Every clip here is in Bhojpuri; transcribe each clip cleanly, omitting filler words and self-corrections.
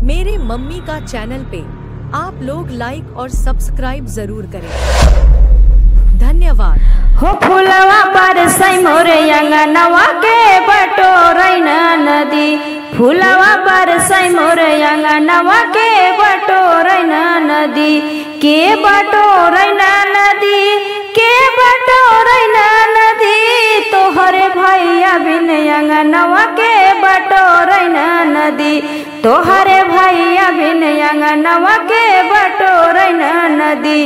मेरे मम्मी का चैनल पे आप लोग लाइक और सब्सक्राइब जरूर करें। धन्यवाद। हो फुलवा बरसै मोरे अंगनवा के बटोरैन नदी, फुलवा बरसै मोरे अंगनवा के बटोरैन नदी, के बटोरैन नदी, के बटोरैन नदी, तोहरे भैया बिन अंगनवा के बटोरैन नदी, तोहरे भैया बिन अंगनवा के बटोरैन नदी,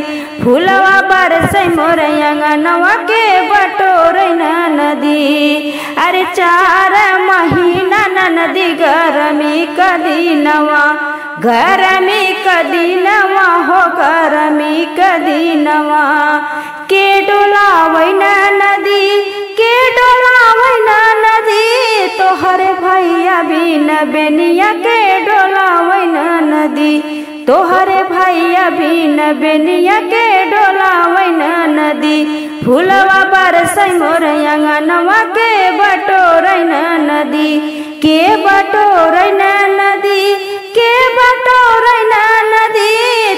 फुलवा बरसै मोरे अंगनवा के बटोरैन नदी। अरे 4 महीना नदी गरमी का दिनवा, गरमी का दिनवा हो गरमी का दिनवा, के डोलावैन नदी, के डोलावैन नदी, तोहरे भैया बिन बेनिया के डोलावैन नदी, तोहरे भैया बिन बेनिया के डोलावैन नदी, फुलवा बरसै मोरे अंगनवा के बटोरैन नदी, के बटोरैन नदी, के बटोरैन नदी,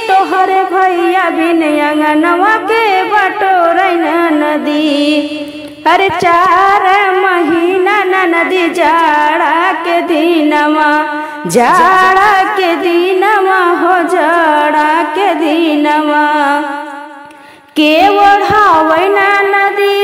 तोहरे भैया बिन अंगनवा के बटोरैन नदी। अरे 4 महीना नदी जाड़ा के दिनवा, जाड़ा के दिनवा हो जाड़ा के दिनवा, के ओढ़ावैन नदी,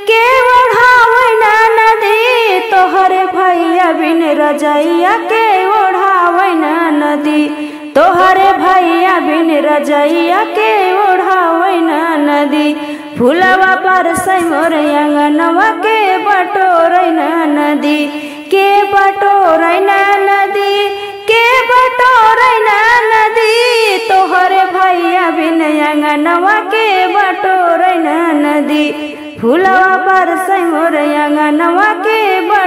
के ओढ़ावैन नदी, तोहरे भैया बिन रजैया के ओढ़ावैन नदी, तोहरे भैया बिन रजैया के ओढ़ावैन नदी, फुलवा बरसै मोरे अंगनवा के बटोरैन नदी, के बटोरैन नदी, के बटोरैन नदी, तोहरे भैया बिन अंगनवा के बटोरैन नदी, फुलवा बरसै मोरे अंगनवा के